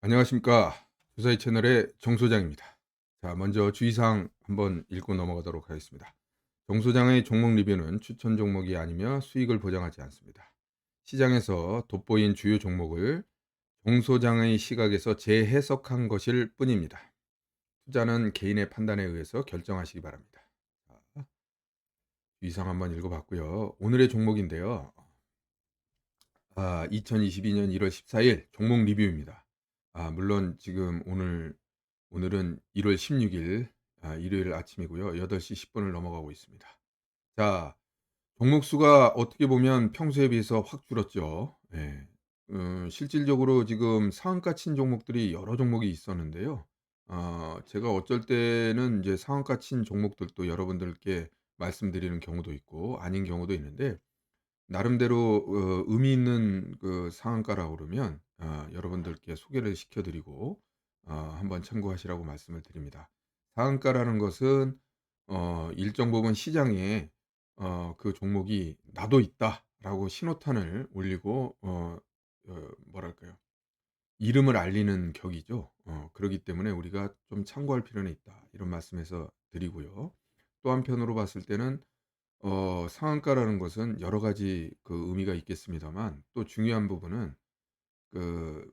안녕하십니까. 주사위 채널의 정 소장입니다. 자, 먼저 주의사항 한번 읽고 넘어가도록 하겠습니다. 정 소장의 종목 리뷰는 추천 종목이 아니며 수익을 보장하지 않습니다. 시장에서 돋보인 주요 종목을 정 소장의 시각에서 재해석한 것일 뿐입니다. 투자는 개인의 판단에 의해서 결정하시기 바랍니다. 자, 주의사항 한번 읽어봤고요. 오늘의 종목인데요. 2022년 1월 14일 종목 리뷰입니다. 물론 지금 오늘은 1월 16일 일요일 아침이고요. 8시 10분을 넘어가고 있습니다. 자, 종목 수가 어떻게 보면 평소에 비해서 확 줄었죠. 예. 실질적으로 지금 상한가 친 종목들이 여러 종목이 있었는데요. 제가 어쩔 때는 이제 상한가 친 종목들도 여러분들께 말씀드리는 경우도 있고 아닌 경우도 있는데, 나름대로 의미 있는 그 상한가라고 그러면 여러분들께 소개를 시켜 드리고 한번 참고하시라고 말씀을 드립니다. 상한가라는 것은 일정 부분 시장에 그 종목이 '나도 있다.'라고 신호탄을 울리고 뭐랄까요? 이름을 알리는 격이죠. 그러기 때문에 우리가 좀 참고할 필요는 있다. 이런 말씀에서 드리고요. 또 한편으로 봤을 때는 상한가라는 것은 여러 가지 그 의미가 있겠습니다만, 또 중요한 부분은 그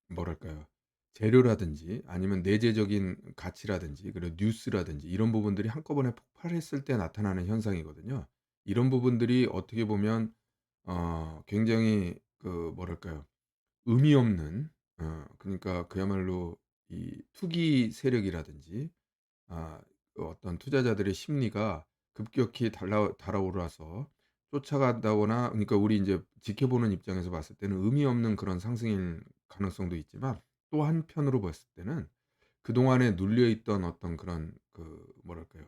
뭐랄까요? 재료라든지 아니면 내재적인 가치라든지 그리고 뉴스라든지 이런 부분들이 한꺼번에 폭발했을 때 나타나는 현상이거든요. 이런 부분들이 어떻게 보면 굉장히 그 뭐랄까요? 의미 없는, 그러니까 그야말로 이 투기 세력이라든지 아 어떤 투자자들의 심리가 급격히 달아올라서 쫓아간다거나, 그러니까 우리 인제 지켜보는 입장에서 봤을 때는 의미 없는 그런 상승일 가능성도 있지만, 또 한편으로 봤을 때는 그동안에 눌려 있던 어떤 그런 그 뭐랄까요?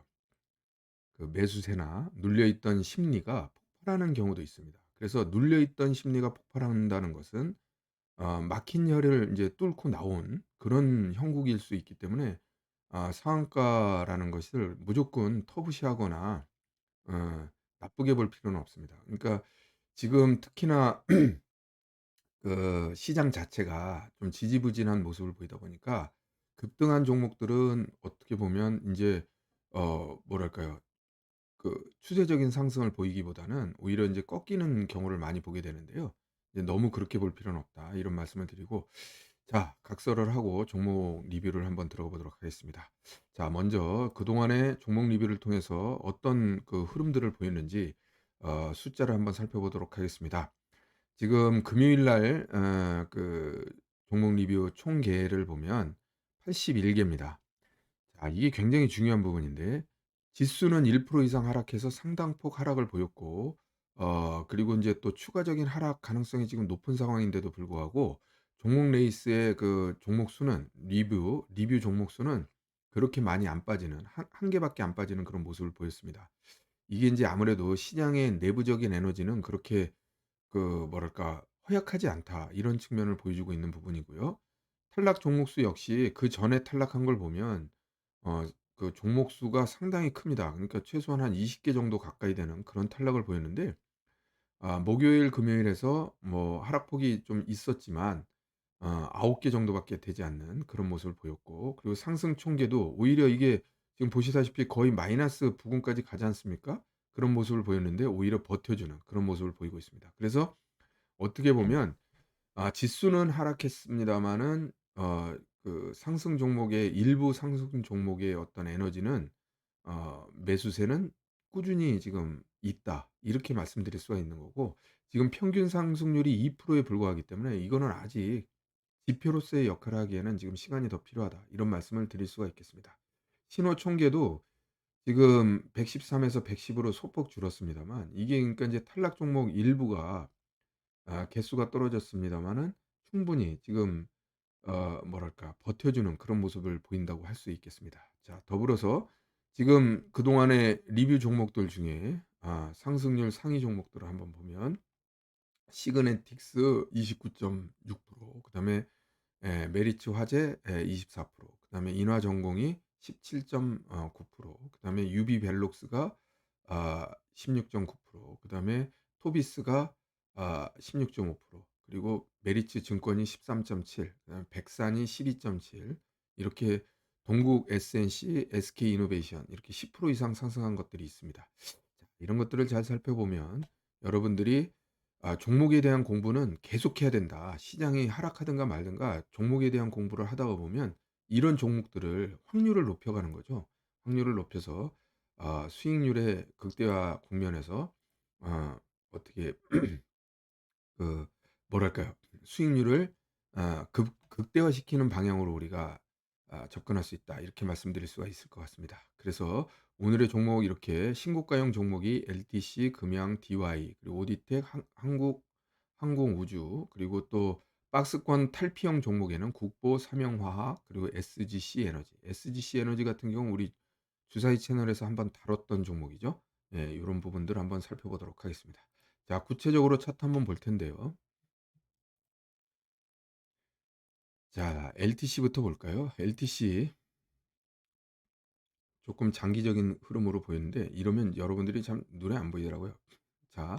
그 매수세나 눌려 있던 심리가 폭발하는 경우도 있습니다. 그래서 눌려 있던 심리가 폭발한다는 것은 막힌 혀를 인제 뚫고 나온 그런 형국일 수 있기 때문에 상한가라는 것을 무조건 터부시하거나 나쁘게 볼 필요는 없습니다. 그러니까 지금 특히나 그 시장 자체가 좀 지지부진한 모습을 보이다 보니까 급등한 종목들은 어떻게 보면 인제 뭐랄까요? 그 추세적인 상승을 보이기보다는 오히려 인제 꺾이는 경우를 많이 보게 되는데요. 이제 '너무 그렇게 볼 필요는 없다.' 이런 말씀을 드리고, 자, 각설을 하고 종목 리뷰를 한번 들어가 보도록 하겠습니다. 자, 먼저 그동안의 종목 리뷰를 통해서 어떤 그 흐름들을 보였는지 숫자를 한번 살펴보도록 하겠습니다. 지금 금요일 날 그 종목 리뷰 총 개를 보면 81 개입니다. 자, 이게 굉장히 중요한 부분인데, 지수는 1% 이상 하락해서 상당폭 하락을 보였고, 그리고 인제 또 추가적인 하락 가능성이 지금 높은 상황인데도 불구하고 종목 레이스의 그 종목 수는, 리뷰 종목 수는 그렇게 많이 안 빠지는, 한 개밖에 안 빠지는 그런 모습을 보였습니다. 이게 인제 아무래도 '시장의 내부적인 에너지는 그렇게 그 뭐랄까 허약하지 않다.' 이런 측면을 보여주고 있는 부분이고요. 탈락 종목 수 역시 그전에 탈락한 걸 보면 어 그 종목 수가 상당히 큽니다. 그러니까 최소한 한 20개 정도 가까이 되는 그런 탈락을 보였는데, 목요일, 금요일에서 뭐 하락폭이 좀 있었지만 9개 정도밖에 되지 않는 그런 모습을 보였고, 그리고 상승 총계도 오히려 이게 지금 보시다시피 거의 마이너스 부근까지 가지 않습니까? 그런 모습을 보였는데 오히려 버텨주는 그런 모습을 보이고 있습니다. 그래서 어떻게 보면 지수는 하락했습니다마는 그 상승 종목의 일부 상승 종목의 어떤 에너지는, 매수세는 꾸준히 지금 있다. 이렇게 말씀드릴 수가 있는 거고, 지금 평균 상승률이 2%에 불과하기 때문에 이거는 아직 지표로서의 역할을 하기에는 지금 시간이 더 필요하다. 이런 말씀을 드릴 수가 있겠습니다. 신호 총계도 지금 113 에서 110 으로 소폭 줄었습니다만, 이게 그러니까 인제 탈락 종목 일부가 개수가 떨어졌습니다마는 충분히 지금 뭐랄까 버텨주는 그런 모습을 보인다고 할 수 있겠습니다. 자, 더불어서 지금 그동안의 리뷰 종목들 중에 상승률 상위 종목들을 한번 보면, 시그네틱스 29.6%, 그다음에 메리츠 화재 24%, 그다음에 인화전공이 17.9%, 그다음에 유비벨록스가 16.9%, 그다음에 토비스가 16.5%, 그리고 메리츠 증권이 13.7, 그다음에 백산이 12.7, 이렇게 동국 SNC, SK이노베이션 이렇게 10% 이상 상승한 것들이 있습니다. 자, 이런 것들을 잘 살펴보면 여러분들이 종목에 대한 공부는 계속해야 된다. 시장이 하락하든가 말든가 종목에 대한 공부를 하다가 보면 이런 종목들을 확률을 높여가는 거죠. 확률을 높여서 수익률의 극대화 국면에서 어떻게 그 뭐랄까요? 수익률을 극대화시키는 방향으로 우리가 접근할 수 있다. 이렇게 말씀드릴 수가 있을 것 같습니다. 그래서 오늘의 종목 이렇게 신고가형 종목이 LTC, 금양, DY, 그리고 오디텍, 한국 항공우주, 그리고 또 박스권 탈피형 종목에는 국보, 삼영화학, 그리고 SGC 에너지. SGC 에너지 같은 경우 우리 주사위 채널에서 한번 다뤘던 종목이죠. 예, 이런 부분들 한번 살펴보도록 하겠습니다. 자, 구체적으로 차트 한번 볼 텐데요. 자, LTC부터 볼까요? LTC 조금 장기적인 흐름으로 보이는데 이러면 여러분들이 참 눈에 안 보이더라고요. 자,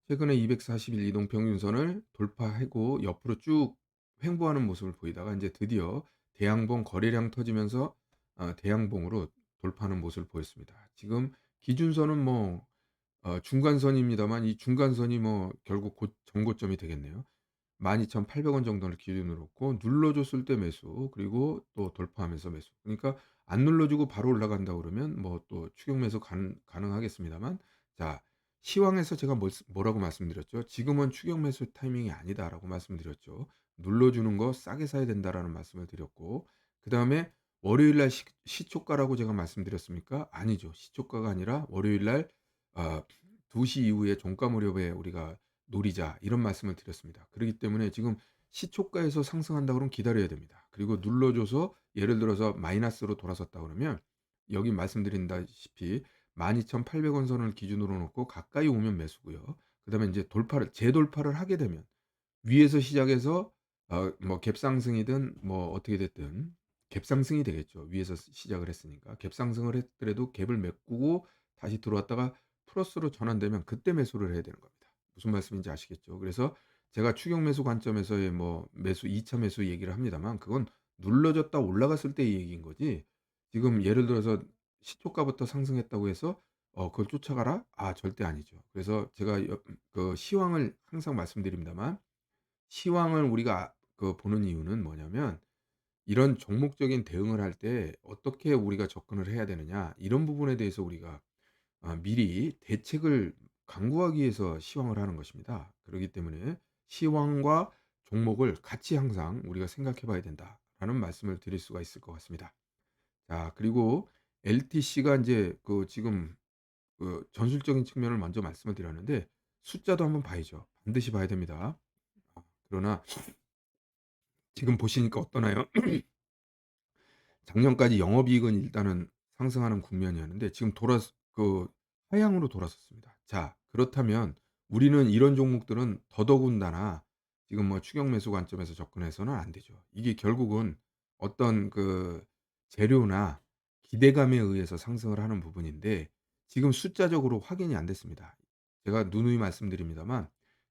최근에 241 이동평균선을 돌파하고 옆으로 쭉 횡보하는 모습을 보이다가 이제 드디어 대양봉 거래량 터지면서 대양봉으로 돌파하는 모습을 보였습니다. 지금 기준선은 뭐 중간선입니다만 이 중간선이 뭐 결국 전고점이 되겠네요. 12,800원 정도를 기준으로 놓고 눌러줬을 때 매수, 그리고 또 돌파하면서 매수. 그러니까 안 눌러주고 바로 올라간다 그러면 뭐 또 추격 매수 가능하겠습니다만, 자, 시황에서 제가 뭐라고 말씀드렸죠? 지금은 추격 매수 타이밍이 아니다라고 말씀드렸죠. 눌러주는 거 싸게 사야 된다라는 말씀을 드렸고, 그 다음에 월요일 날 시초가라고 제가 말씀드렸습니까? 아니죠. 시초가가 아니라 월요일 날 2시 이후에 종가 무렵에 우리가 노리자, 이런 말씀을 드렸습니다. 그렇기 때문에 지금 시초가에서 상승한다 그러면 기다려야 됩니다. 그리고 눌러줘서 예를 들어서 마이너스로 돌아섰다 그러면 여기 말씀드린다시피 12,800원 선을 기준으로 놓고 가까이 오면 매수고요. 그다음에 이제 재돌파를 하게 되면 위에서 시작해서 뭐 갭상승이든 뭐 어떻게 됐든 갭상승이 되겠죠. 위에서 시작을 했으니까. 갭상승을 했더라도 갭을 메꾸고 다시 들어왔다가 플러스로 전환되면 그때 매수를 해야 되는 겁니다. 무슨 말씀인지 아시겠죠? 그래서 제가 추격 매수 관점에서의 뭐 매수 2차 매수 얘기를 합니다만 그건 눌러졌다 올라갔을 때 얘기인 거지. 지금 예를 들어서 시초가부터 상승했다고 해서 그걸 쫓아가라? 절대 아니죠. 그래서 제가 그 시황을 항상 말씀드립니다만 시황을 우리가 보는 이유는 뭐냐면 이런 종목적인 대응을 할 때 어떻게 우리가 접근을 해야 되느냐, 이런 부분에 대해서 우리가 미리 대책을 강구하기 위해서 시황을 하는 것입니다. 그렇기 때문에 시황과 종목을 같이 항상 우리가 생각해 봐야 된다라는 말씀을 드릴 수가 있을 것 같습니다. 자, 그리고 LTC가 이제 지금 전술적인 측면을 먼저 말씀을 드렸는데 숫자도 한번 봐야죠. 반드시 봐야 됩니다. 그러나 지금 보시니까 어떠나요? 작년까지 영업이익은 일단은 상승하는 국면이었는데 지금 하향으로 돌아섰습니다. 자, 그렇다면 우리는 이런 종목들은 더더군다나 지금 뭐 추격 매수 관점에서 접근해서는 안 되죠. 이게 결국은 어떤 재료나 기대감에 의해서 상승을 하는 부분인데 지금 숫자적으로 확인이 안 됐습니다. 제가 누누이 말씀드립니다만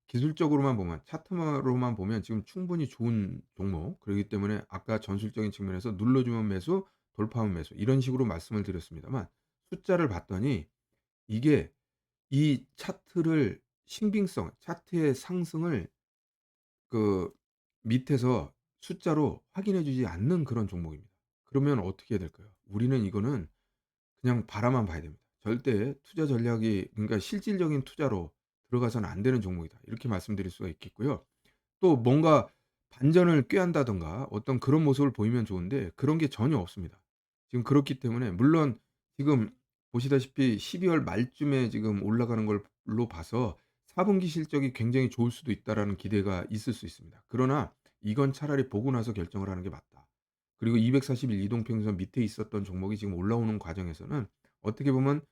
기술적으로만 보면, 차트로만 보면 지금 충분히 좋은 종목, 그렇기 때문에 아까 전술적인 측면에서 눌러주면 매수, 돌파하면 매수, 이런 식으로 말씀을 드렸습니다만 숫자를 봤더니 이게 이 차트를 신빙성, 차트의 상승을 그 밑에서 숫자로 확인해 주지 않는 그런 종목입니다. 그러면 어떻게 해야 될까요? 우리는 이거는 그냥 바라만 봐야 됩니다. 절대 투자 전략이, 그러니까 실질적인 투자로 들어가서는 안 되는 종목이다. 이렇게 말씀드릴 수가 있겠고요. 또 뭔가 반전을 꾀한다든가 어떤 그런 모습을 보이면 좋은데 그런 게 전혀 없습니다. 지금 그렇기 때문에 물론 지금 보시다시피 12월 말쯤에 지금 올라가는 걸로 봐서 4분기 실적이 굉장히 좋을 수도 있다라는 기대가 있을 수 있습니다. 그러나 이건 차라리 보고 나서 결정을 하는 게 맞다. 그리고 241 이동평균선 밑에 있었던 종목이 지금 올라오는 과정에서는 어떻게 보면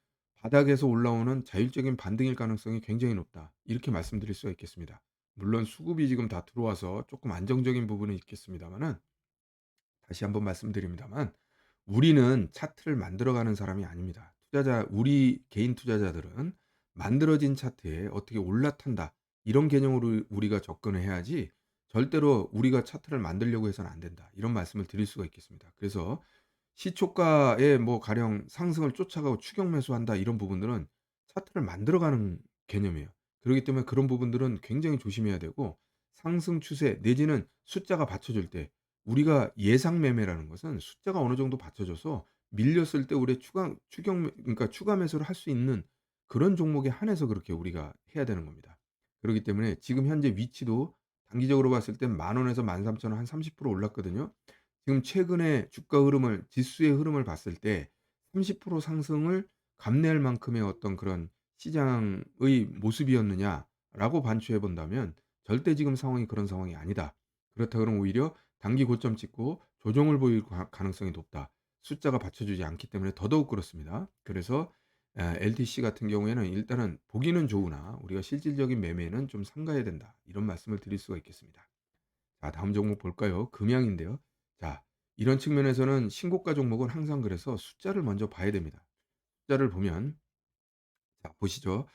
바닥에서 올라오는 자율적인 반등일 가능성이 굉장히 높다. 이렇게 말씀드릴 수가 있겠습니다. 물론 수급이 지금 다 들어와서 조금 안정적인 부분은 있겠습니다만은 다시 한번 말씀드립니다만 우리는 차트를 만들어가는 사람이 아닙니다. 우리 개인 투자자들은 만들어진 차트에 어떻게 올라탄다, 이런 개념으로 우리가 접근을 해야지 절대로 우리가 차트를 만들려고 해서는 안 된다. 이런 말씀을 드릴 수가 있겠습니다. 그래서 시초가의 뭐 가령 상승을 쫓아가고 추격 매수한다 이런 부분들은 차트를 만들어가는 개념이에요. 그렇기 때문에 그런 부분들은 굉장히 조심해야 되고 상승 추세 내지는 숫자가 받쳐줄 때 우리가 예상 매매라는 것은 숫자가 어느 정도 받쳐줘서 밀렸을 때 우리의 그러니까 추가 매수를 할 수 있는 그런 종목에 한해서 그렇게 우리가 해야 되는 겁니다. 그렇기 때문에 지금 현재 위치도 단기적으로 봤을 땐 10,000원에서 13,000원 한 30% 올랐거든요. 지금 최근에 주가 흐름을 지수의 흐름을 봤을 때 30% 상승을 감내할 만큼의 어떤 그런 시장의 모습이었느냐라고 반추해 본다면 절대 지금 상황이 그런 상황이 아니다. 그렇다 그러면 오히려 단기 고점 찍고 조정을 보일 가능성이 높다. 숫자가 받쳐주지 않기 때문에 더더욱 그렇습니다. 그래서 LTC 같은 경우에는 일단은 보기는 좋으나 우리가 실질적인 매매는 좀 삼가해야 된다. 이런 말씀을 드릴 수가 있겠습니다. 자, 다음 종목 볼까요? 금양인데요. 자, 이런 측면에서는 신고가 종목은 항상 그래서 숫자를 먼저 봐야 됩니다. 숫자를 보면 자, 보시죠.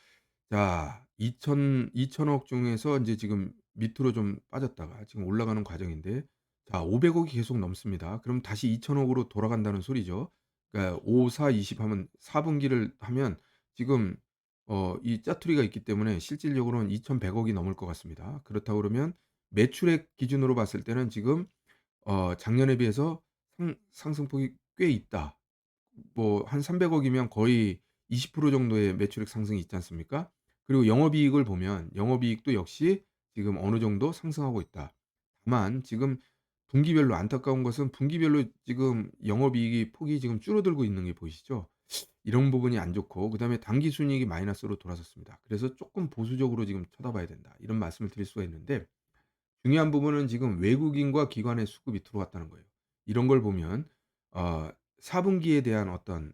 자, 2,000억 중에서 인제 지금 밑으로 좀 빠졌다가 지금 올라가는 과정인데 자, 500 억이 계속 넘습니다. 그럼 다시 2,000 억으로 돌아간다는 소리죠. 그러니까 5, 4, 20 하면 4 분기를 하면 지금 이 짜투리가 있기 때문에 실질적으로는 2,100 억이 넘을 것 같습니다. 그렇다고 그러면 매출액 기준으로 봤을 때는 지금 작년에 비해서 상승폭이 꽤 있다. 뭐 한 300 억이면 거의 20% 정도의 매출액 상승이 있지 않습니까? 그리고 영업이익을 보면 영업이익도 역시 지금 어느 정도 상승하고 있다. 다만 지금 분기별로 안타까운 것은 분기별로 지금 영업이익이 폭이 지금 줄어들고 있는 게 보이시죠? 이런 부분이 안 좋고 그다음에 당기 순이익이 마이너스로 돌아섰습니다. 그래서 쪼끔 보수적으로 지금 쳐다봐야 된다. 이런 말씀을 드릴 수가 있는데 중요한 부분은 지금 외국인과 기관의 수급이 들어왔다는 거예요. 이런 걸 보면 4 분기에 대한 어떤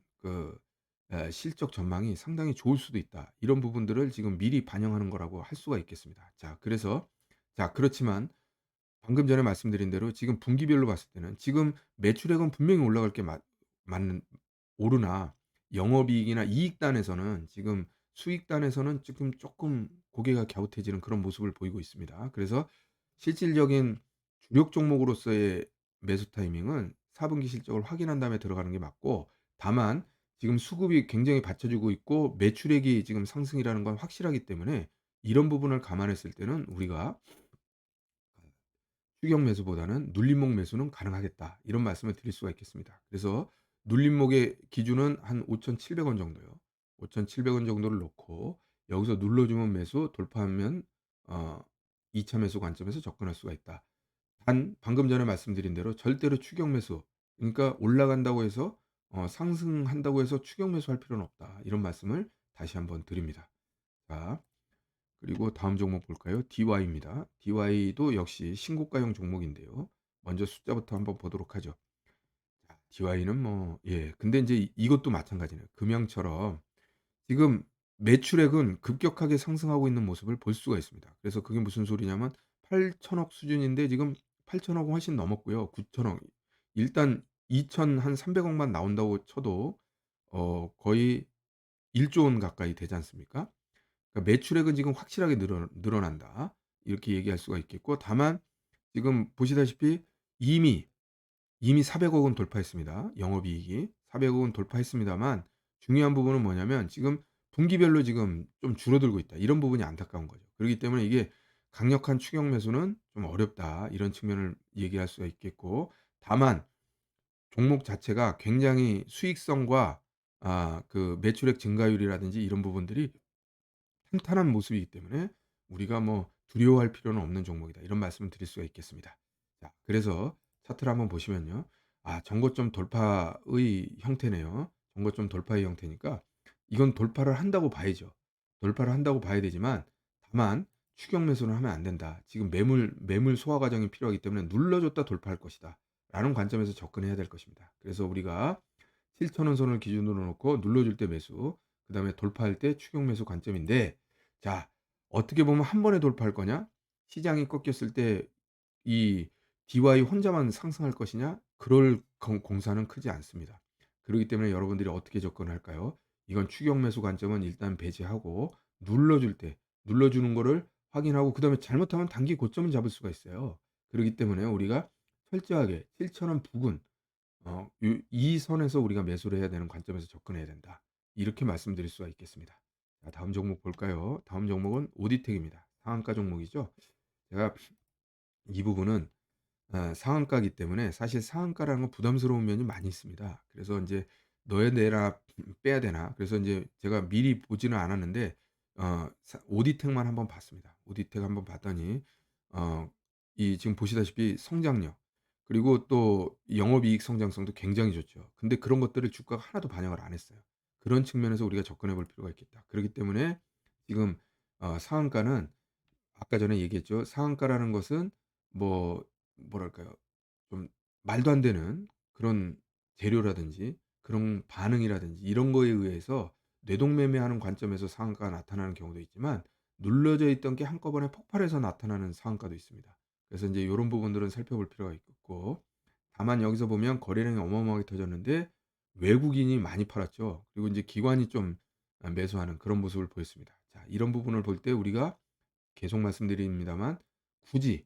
실적 전망이 상당히 좋을 수도 있다. 이런 부분들을 지금 미리 반영하는 거라고 할 수가 있겠습니다. 자, 그래서 자, 그렇지만 방금 전에 말씀드린 대로 지금 분기별로 봤을 때는 지금 매출액은 분명히 올라갈 게 맞는 오르나 영업이익이나 이익단에서는 지금 수익단에서는 지금 쪼끔 고개가 갸웃해지는 그런 모습을 보이고 있습니다. 그래서 실질적인 주력 종목으로서의 매수 타이밍은 4 분기 실적을 확인한 다음에 들어가는 게 맞고 다만 지금 수급이 굉장히 받쳐주고 있고 매출액이 지금 상승이라는 건 확실하기 때문에 이런 부분을 감안했을 때는 우리가 추격 매수보다는 눌림목 매수는 가능하겠다. 이런 말씀을 드릴 수가 있겠습니다. 그래서 눌림목의 기준은 한 5,700원 정도요. 5,700원 정도를 놓고 여기서 눌러주면 매수 돌파하면 어 2차 매수 관점에서 접근할 수가 있다. 단 방금 전에 말씀드린 대로 절대로 추격 매수 그러니까 올라간다고 해서 상승한다고 해서 추격 매수할 필요는 없다. 이런 말씀을 다시 한번 드립니다. 자, 그리고 다음 종목 볼까요? DY입니다. DY도 역시 신고가형 종목인데요. 먼저 숫자부터 한번 보도록 하죠. 자, DY는 뭐 근데 인제 이것도 마찬가지네요. 금양처럼 지금 매출액은 급격하게 상승하고 있는 모습을 볼 수가 있습니다. 그래서 그게 무슨 소리냐면 8,000억 수준인데 지금 8,000억 은 훨씬 넘었고요. 9,000억 일단 2,000 한 300 억만 나온다고 쳐도 거의 1조 원 가까이 되지 않습니까? 그러니까 매출액은 지금 확실하게 늘어난다. 이렇게 얘기할 수가 있겠고 다만 지금 보시다시피 이미, 이미 400억 원 돌파했습니다. 영업이익이. 400억 원 돌파했습니다만 중요한 부분은 뭐냐면 지금 분기별로 지금 좀 줄어들고 있다. 이런 부분이 안타까운 거죠. 그렇기 때문에 이게 강력한 추격 매수는 좀 어렵다. 이런 측면을 얘기할 수가 있겠고 다만 종목 자체가 굉장히 수익성과 매출액 증가율이라든지 이런 부분들이 탄탄한 모습이기 때문에 우리가 뭐 두려워할 필요는 없는 종목이다. 이런 말씀을 드릴 수가 있겠습니다. 자, 그래서 차트를 한번 보시면요. 전고점 돌파의 형태네요. 전고점 돌파의 형태니까 이건 돌파를 한다고 봐야죠. 돌파를 한다고 봐야 되지만 다만 추격 매수는 하면 안 된다. 지금 매물 소화 과정이 필요하기 때문에 눌러줬다 돌파할 것이다. 라는 관점에서 접근해야 될 것입니다. 그래서 우리가 7,000원 선을 기준으로 놓고 눌러줄 때 매수, 그다음에 돌파할 때 추격 매수 관점인데 자, 어떻게 보면 한 번에 돌파할 거냐? 시장이 꺾였을 때 이 DY 혼자만 상승할 것이냐? 그럴 공사는 크지 않습니다. 그렇기 때문에 여러분들이 어떻게 접근할까요? 이건 추격 매수 관점은 일단 배제하고 눌러줄 때 눌러주는 거를 확인하고 그다음에 잘못하면 단기 고점을 잡을 수가 있어요. 그러기 때문에 우리가 철저하게 7,000원 부근 이 선에서 우리가 매수를 해야 되는 관점에서 접근해야 된다. 이렇게 말씀드릴 수가 있겠습니다. 자, 다음 종목 볼까요? 다음 종목은 오디텍입니다. 상한가 종목이죠. 제가 이 부분은 상한가이기 때문에 사실 상한가라는 건 부담스러운 면이 많이 있습니다. 그래서 인제 '넣어야 되나 빼야 되나.' 그래서 인제 제가 미리 보지는 않았는데 사 오디텍만 한번 봤습니다. 오디텍 한번 봤더니 어 이 지금 보시다시피 성장력 그리고 또 영업이익 성장성도 굉장히 좋죠. 근데 그런 것들을 주가가 하나도 반영을 안 했어요. 그런 측면에서 우리가 접근해 볼 필요가 있겠다. 그렇기 때문에 지금 상한가는 아까 전에 얘기했죠. 상한가라는 것은 뭐 뭐랄까요? 좀 말도 안 되는 그런 재료라든지 그런 반응이라든지 이런 거에 의해서 뇌동매매하는 관점에서 상한가가 나타나는 경우도 있지만 눌러져 있던 게 한꺼번에 폭발해서 나타나는 상한가도 있습니다. 그래서 인제 요런 부분들은 살펴볼 필요가 있고 다만 여기서 보면 거래량이 어마어마하게 터졌는데 외국인이 많이 팔았죠. 그리고 인제 기관이 좀 매수하는 그런 모습을 보였습니다. 자, 이런 부분을 볼 때 우리가 계속 말씀드립니다만 굳이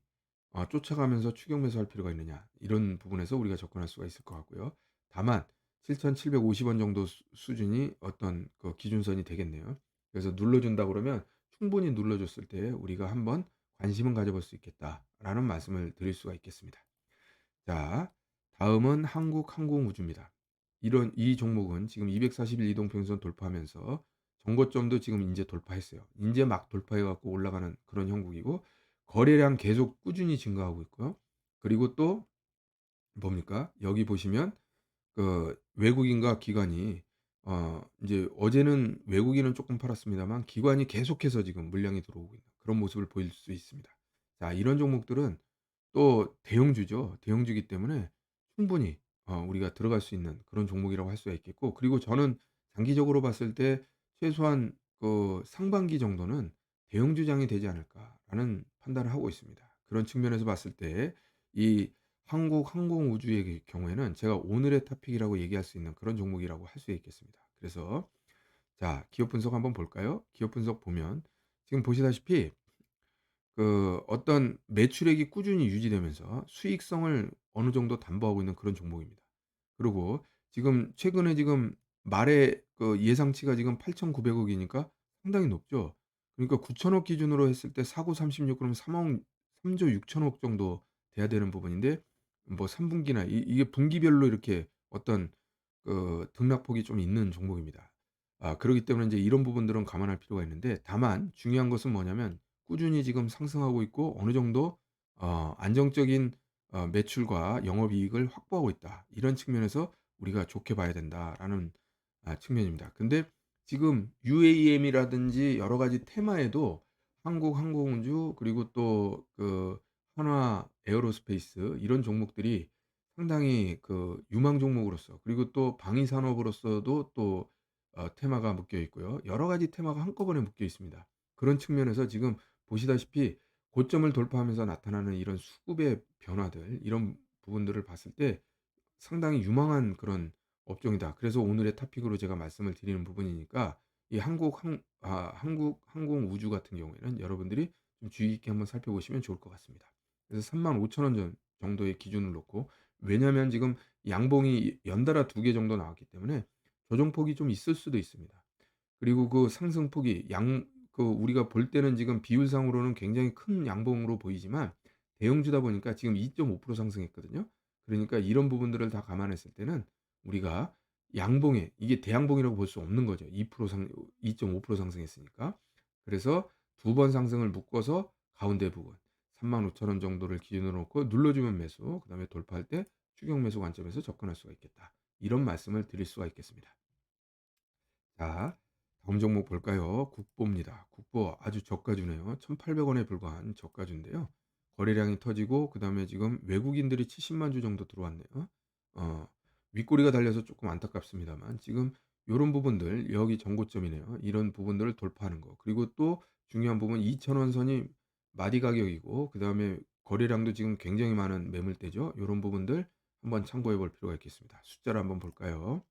쫓아가면서 추격 매수할 필요가 있느냐 이런 부분에서 우리가 접근할 수가 있을 것 같고요. 다만 7,750원 정도 수준이 어떤 그 기준선이 되겠네요. 그래서 눌러준다 그러면 충분히 눌러줬을 때 우리가 한번 관심은 가져볼 수 있겠다라는 말씀을 드릴 수가 있겠습니다. 자, 다음은 한국항공우주입니다. 이런 이 종목은 지금 240일 이동평선 돌파하면서 정고점도 지금 인제 돌파했어요. 인제 막 돌파해 갖고 올라가는 그런 형국이고 거래량 계속 꾸준히 증가하고 있고요. 그리고 또 뭡니까? 여기 보시면 그 외국인과 기관이 인제 어제는 외국인은 쪼끔 팔았습니다만 기관이 계속해서 지금 물량이 들어오고 있는 그런 모습을 보일 수 있습니다. 자, 이런 종목들은 또 대형주죠. 대형주이기 때문에 충분히 우리가 들어갈 수 있는 그런 종목이라고 할 수가 있겠고 그리고 저는 장기적으로 봤을 때 최소한 그 상반기 정도는 '대형주장이 되지 않을까.'라는 판단을 하고 있습니다. 그런 측면에서 봤을 때 이 한국항공우주의 경우에는 제가 오늘의 토픽이라고 얘기할 수 있는 그런 종목이라고 할 수 있겠습니다. 그래서 자, 기업 분석 한번 볼까요? 기업 분석 보면 지금 보시다시피 어떤 매출액이 꾸준히 유지되면서 수익성을 어느 정도 담보하고 있는 그런 종목입니다. 그리고 지금 최근에 지금 말의 그 예상치가 지금 8,900억 이니까 상당히 높죠. 그러니까 9,000억 기준으로 했을 때 사고 36 그러면 3조 6천억 정도 돼야 되는 부분인데 뭐 3 분기나 이게 분기별로 이렇게 어떤 등락폭이 좀 있는 종목입니다. 그러기 때문에 인제 이런 부분들은 감안할 필요가 있는데 다만 중요한 것은 뭐냐면 꾸준히 지금 상승하고 있고 어느 정도 안정적인 매출과 영업이익을 확보하고 있다. 이런 측면에서 우리가 좋게 봐야 된다라는 측면입니다. 근데 지금 UAM이라든지 여러 가지 테마에도 한국항공우주 그리고 또 한화 에어로스페이스 이런 종목들이 상당히 유망 종목으로서 그리고 또 방위 산업으로서도 또 테마가 묶여 있고요. 여러 가지 테마가 한꺼번에 묶여 있습니다. 그런 측면에서 지금 보시다시피 고점을 돌파하면서 나타나는 이런 수급의 변화들 이런 부분들을 봤을 때 상당히 유망한 그런 업종이다. 그래서 오늘의 토픽으로 제가 말씀을 드리는 부분이니까 이 한국 항공우주 같은 경우에는 여러분들이 좀 주의 깊게 한번 살펴보시면 좋을 것 같습니다. 그래서 35,000원 정도의 기준을 놓고 왜냐하면 지금 양봉이 연달아 2개 정도 나왔기 때문에 조정폭이 좀 있을 수도 있습니다. 그리고 그 상승폭이 우리가 볼 때는 지금 비율상으로는 굉장히 큰 양봉으로 보이지만 대형주다 보니까 지금 2.5% 상승했거든요. 그러니까 이런 부분들을 다 감안했을 때는 우리가 양봉에 이게 대양봉이라고 볼 수 없는 거죠. 2% 2.5% 상승했으니까. 그래서 두 번 상승을 묶어서 가운데 부분 35,000원 정도를 기준으로 놓고 눌러주면 매수, 그다음에 돌파할 때 추격 매수 관점에서 접근할 수가 있겠다. 이런 말씀을 드릴 수가 있겠습니다. 자, 다음 종목 볼까요? 국보입니다. 국보 아주 저가주네요. 1,800원에 불과한 저가주인데요. 거래량이 터지고 그다음에 지금 외국인들이 70만 주 정도 들어왔네요. 어, 윗꼬리가 달려서 조금 안타깝습니다만 지금 요런 부분들 여기 정고점이네요. 이런 부분들을 돌파하는 거. 그리고 또 중요한 부분 2,000원 선이 마디 가격이고 그다음에 거래량도 지금 굉장히 많은 매물대죠. 요런 부분들 한번 참고해 볼 필요가 있겠습니다. 숫자를 한번 볼까요?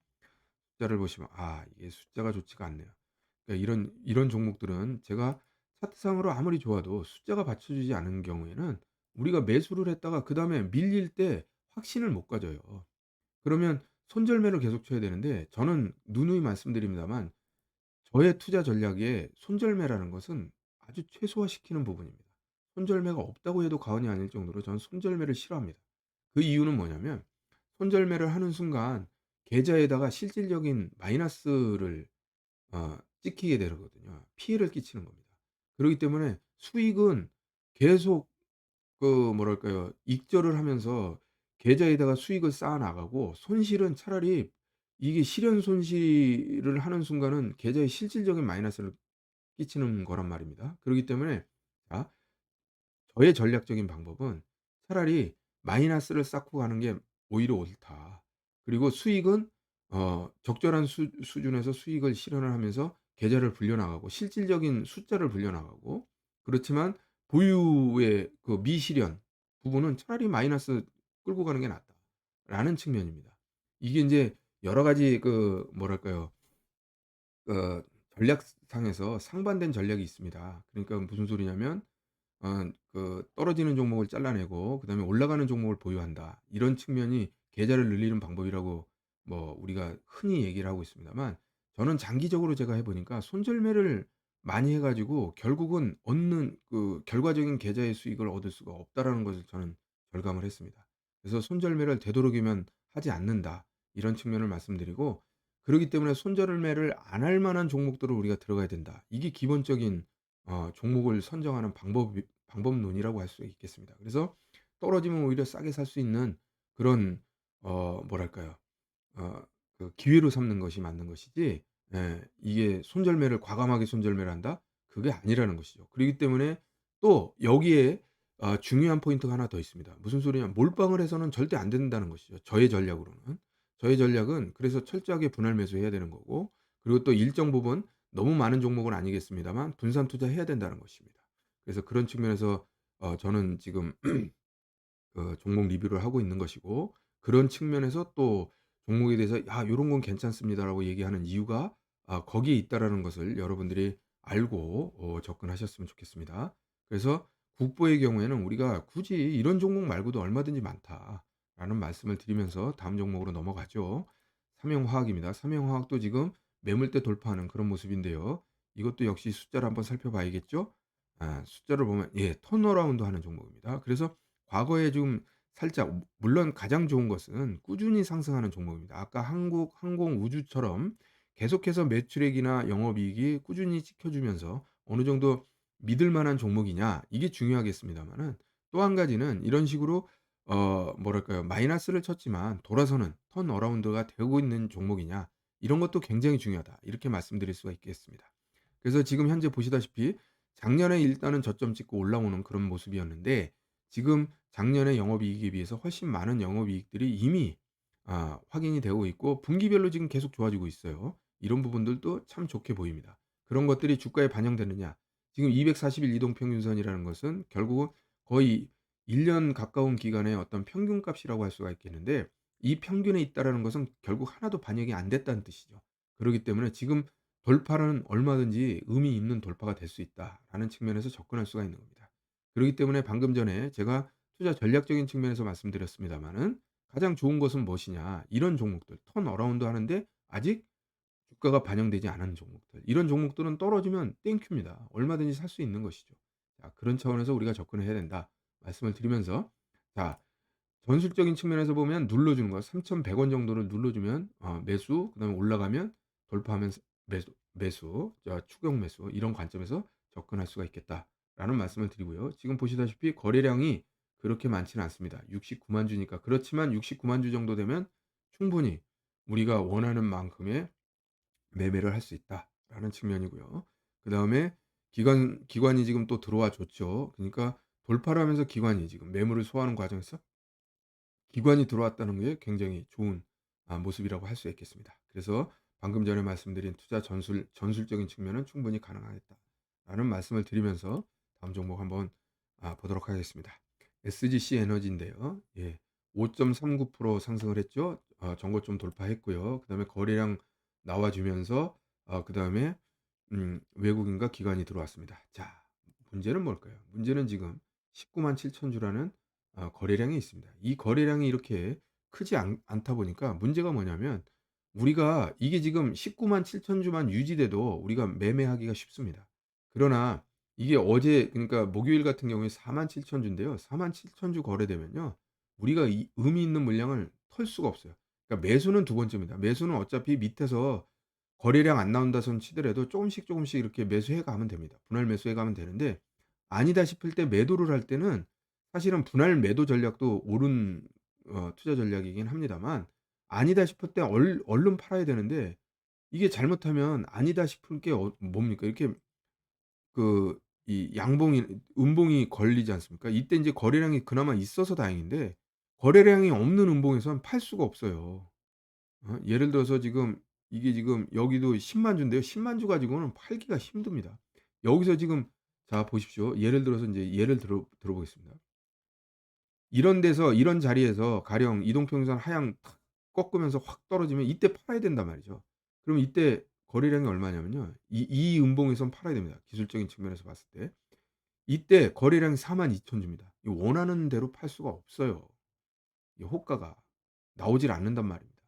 숫자를 보시면 이게 숫자가 좋지가 않네요. 그러니까 이런 종목들은 제가 차트상으로 아무리 좋아도 숫자가 받쳐주지 않은 경우에는 우리가 매수를 했다가 그다음에 밀릴 때 확신을 못 가져요. 그러면 손절매를 계속 쳐야 되는데 저는 누누이 말씀드립니다만 저의 투자 전략에 손절매라는 것은 아주 최소화시키는 부분입니다. 손절매가 없다고 해도 과언이 아닐 정도로 저는 손절매를 싫어합니다. 그 이유는 뭐냐면 손절매를 하는 순간 계좌에다가 실질적인 마이너스를 찍히게 되거든요. 피해를 끼치는 겁니다. 그러기 때문에 수익은 계속 뭐랄까요. 익절을 하면서 계좌에다가 수익을 쌓아 나가고 손실은 차라리 이게 실현 손실을 하는 순간은 계좌에 실질적인 마이너스를 끼치는 거란 말입니다. 그러기 때문에 자 저의 전략적인 방법은 차라리 마이너스를 쌓고 가는 게 오히려 옳다. 그리고 수익은 적절한 수준에서 수익을 실현을 하면서 계좌를 불려 나가고 실질적인 숫자를 불려 나가고 그렇지만 보유의 그 미실현 부분은 차라리 마이너스 끌고 가는 게 낫다라는 측면입니다. 이게 인제 여러 가지 뭐랄까요. 어 전략상에서 상반된 전략이 있습니다. 그러니까 무슨 소리냐면 떨어지는 종목을 잘라내고 그다음에 올라가는 종목을 보유한다. 이런 측면이 계좌를 늘리는 방법이라고 뭐 우리가 흔히 얘기를 하고 있습니다만 저는 장기적으로 제가 해 보니까 손절매를 많이 해 가지고 결국은 얻는 결과적인 계좌의 수익을 얻을 수가 없다라는 것을 저는 절감을 했습니다. 그래서 손절매를 되도록이면 하지 않는다. 이런 측면을 말씀드리고 그러기 때문에 손절매를 안 할 만한 종목들을 우리가 들어가야 된다. 이게 기본적인 종목을 선정하는 방법론이라고 할 수 있겠습니다. 그래서 떨어지면 오히려 싸게 살 수 있는 그런 뭐랄까요? 어 기회로 삼는 것이 맞는 것이지 이게 손절매를 과감하게 손절매를 한다? 그게 아니라는 것이죠. 그러기 때문에 또 여기에 중요한 포인트가 하나 더 있습니다. 무슨 소리냐 몰빵을 해서는 절대 안 된다는 것이죠, 저의 전략으로는. 저의 전략은 그래서 철저하게 분할 매수해야 되는 거고 그리고 또 일정 부분 너무 많은 종목은 아니겠습니다만 분산 투자해야 된다는 것입니다. 그래서 그런 측면에서 저는 지금 종목 리뷰를 하고 있는 것이고 그런 측면에서 또 종목에 대해서 "야 요런 건 괜찮습니다."라고 얘기하는 이유가 거기에 있다라는 것을 여러분들이 알고 접근하셨으면 좋겠습니다. 그래서 국보의 경우에는 우리가 "굳이 이런 종목 말고도 얼마든지 많다."라는 말씀을 드리면서 다음 종목으로 넘어가죠. 삼형화학입니다. 삼형화학도 지금 매물대 돌파하는 그런 모습인데요. 이것도 역시 숫자를 한번 살펴봐야겠죠? 숫자를 보면 예 턴어라운드 하는 종목입니다. 그래서 과거에 좀 살짝 물론 가장 좋은 것은 꾸준히 상승하는 종목입니다. 아까 한국 항공우주처럼 계속해서 매출액이나 영업이익이 꾸준히 찍혀 주면서 어느 정도 믿을 만한 종목이냐 이게 중요하겠습니다마는 또 한 가지는 이런 식으로 뭐랄까요. 마이너스를 쳤지만 돌아서는 턴어라운드가 되고 있는 종목이냐 이런 것도 굉장히 중요하다. 이렇게 말씀드릴 수가 있겠습니다. 그래서 지금 현재 보시다시피 작년에 일단은 저점 찍고 올라오는 그런 모습이었는데 지금 작년의 영업이익에 비해서 훨씬 많은 영업이익들이 이미 확인이 되고 있고 분기별로 지금 계속 좋아지고 있어요. 이런 부분들도 참 좋게 보입니다. 그런 것들이 주가에 반영되느냐. 지금 240일 이동평균선이라는 것은 결국은 거의 1년 가까운 기간의 어떤 평균값이라고 할 수가 있겠는데 이 평균에 있다라는 것은 결국 하나도 반영이 안 됐다는 뜻이죠. 그러기 때문에 지금 돌파는 얼마든지 의미 있는 돌파가 될 수 있다라는 측면에서 접근할 수가 있는 겁니다. 그렇기 때문에 방금 전에 제가 투자 전략적인 측면에서 말씀드렸습니다마는 가장 좋은 것은 무엇이냐. 이런 종목들 턴어라운드 하는데 아직 주가가 반영되지 않은 종목들. 이런 종목들은 떨어지면 땡큐입니다. 얼마든지 살 수 있는 것이죠. 자, 그런 차원에서 우리가 접근을 해야 된다. 말씀을 드리면서 자, 전술적인 측면에서 보면 눌러주는 거 3,100원 정도를 눌러주면 매수 그다음에 올라가면 돌파하면서 매수 추격 매수 이런 관점에서 접근할 수가 있겠다라는 말씀을 드리고요. 지금 보시다시피 거래량이 그렇게 많지는 않습니다. 69만 주니까. 그렇지만 69만 주 정도 되면 충분히 우리가 원하는 만큼의 매매를 할 수 있다라는 측면이고요. 그다음에 기관이 지금 또 들어와 줬죠. 그러니까 돌파를 하면서 기관이 지금 매물을 소화하는 과정에서 기관이 들어왔다는 게 굉장히 좋은 모습이라고 할 수 있겠습니다. 그래서 방금 전에 말씀드린 투자 전술적인 측면은 충분히 가능하겠다라는 말씀을 드리면서 다음 종목 한번 보도록 하겠습니다. SGC 에너지인데요. 예. 5.39% 상승을 했죠. 전고점 돌파했고요. 그다음에 거래량 나와 주면서 그다음에 외국인과 기관이 들어왔습니다. 자, 문제는 뭘까요? 문제는 지금 1 9 7천 주라는 거래량이 있습니다. 이 거래량이 이렇게 크지 않다 보니까 문제가 뭐냐면 우리가 이게 지금 1 9 7천 주만 유지돼도 우리가 매매하기가 쉽습니다. 그러나 이게 어제 그러니까 목요일 같은 경우에 4 7천 주인데요. 4 7천 주 거래되면요. 우리가 이 의미 있는 물량을 털 수가 없어요. 그러니까 매수는 두 번째입니다. 매수는 어차피 밑에서 거래량 안 나온다 손 치더라도 쪼금씩 쪼금씩 이렇게 매수해 가면 됩니다. 분할 매수해 가면 되는데 아니다 싶을 때 매도를 할 때는 사실은 분할 매도 전략도 옳은 투자 전략이긴 합니다만 아니다 싶을 때 얼른 팔아야 되는데 이게 잘못하면 아니다 싶은 게 뭡니까? 이렇게 그 이 양봉이 음봉이 걸리지 않습니까? 이때 인제 거래량이 그나마 있어서 다행인데 거래량이 없는 음봉에선 팔 수가 없어요. 예를 들어서 지금 이게 지금 여기도 1 0만 주인데요. 1 0만 주 가지고는 팔기가 힘듭니다. 여기서 지금 자 보십시오. 예를 들어서 인제 예를 들어보겠습니다. 이런 데서 이런 자리에서 가령 이동평균선 하향 탁 꺾으면서 확 떨어지면 이때 팔아야 된단 말이죠. 그러면 이때 거래량이 얼마냐면요. 이 음봉에선 팔아야 됩니다, 기술적인 측면에서 봤을 때. 이때 거래량이 42,000 주입니다. 이 원하는 대로 팔 수가 없어요. 이 호가가 나오질 않는단 말입니다.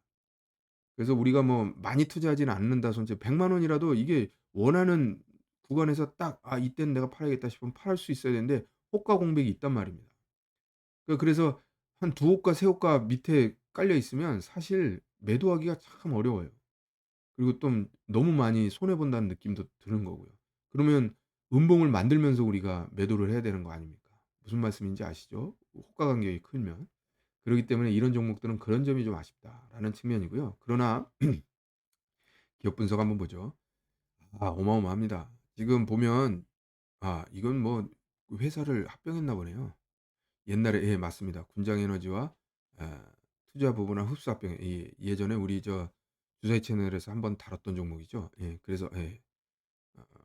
그래서 우리가 뭐 많이 투자하지는 않는다 손짓 1 0 0 원이라도 이게 원하는 구간에서 딱 '아 이때는 내가 팔아야겠다.' 싶으면 팔 수 있어야 되는데 호가 공백이 있단 말입니다. 그래서 한 두 호가 세 호가 밑에 깔려 있으면 사실 매도하기가 참 어려워요. 그리고 좀 너무 많이 손해 본다는 느낌도 드는 거고요. 그러면 음봉을 만들면서 우리가 매도를 해야 되는 거 아닙니까? 무슨 말씀인지 아시죠? 호가 간격이 크면. 그러기 때문에 '이런 종목들은 그런 점이 좀 아쉽다.'라는 측면이고요. 그러나 기업 분석 한번 보죠. 어마어마합니다. 지금 보면 이건 뭐 회사를 합병했나 보네요. 옛날에 예 맞습니다. 군장에너지와 투자 부분한 흡수 합병 예전에 우리 주사위 채널에서 한번 다뤘던 종목이죠. 예. 그래서 예.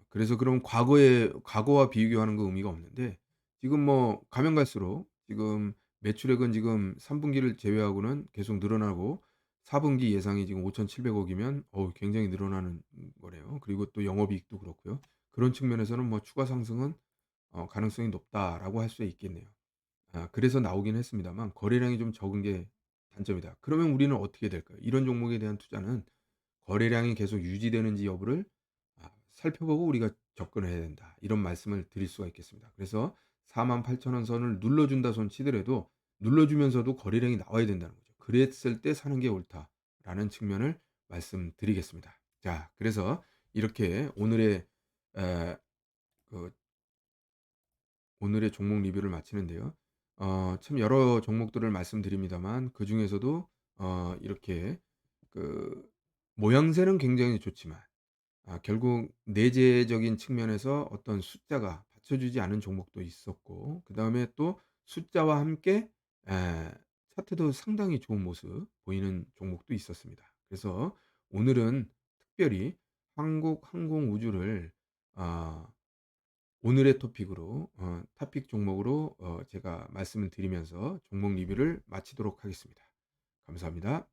그래서 그럼 과거와 비교하는 거 의미가 없는데 지금 뭐 가면 갈수록 지금 매출액은 지금 3 분기를 제외하고는 계속 늘어나고 4 분기 예상이 지금 5,700 억이면 굉장히 늘어나는 거네요. 그리고 또 영업이익도 그렇고요. 그런 측면에서는 뭐 '추가 상승은 가능성이 높다.'라고 할 수 있겠네요. 그래서 나오긴 했습니다만 거래량이 좀 적은 게 단점이다. 그러면 우리는 어떻게 될까요? 이런 종목에 대한 투자는 거래량이 계속 유지되는지 여부를 살펴보고 우리가 접근을 해야 된다. 이런 말씀을 드릴 수가 있겠습니다. 그래서 48,000원 선을 눌러준다 손 치더라도 눌러주면서도 거래량이 나와야 된다는 거죠. 그랬을 때 사는 게 옳다라는 측면을 말씀드리겠습니다. 자, 그래서 이렇게 에, 그 오늘의 종목 리뷰를 마치는데요. 참 여러 종목들을 말씀드립니다만 그중에서도 이렇게 그 모양새는 굉장히 좋지만 결국 내재적인 측면에서 어떤 숫자가 받쳐주지 않은 종목도 있었고 그다음에 또 숫자와 함께 에 차트도 상당히 좋은 모습 보이는 종목도 있었습니다. 그래서 오늘은 특별히 한국항공우주를 어 오늘의 토픽으로 토픽 종목으로 제가 말씀을 드리면서 종목 리뷰를 마치도록 하겠습니다. 감사합니다.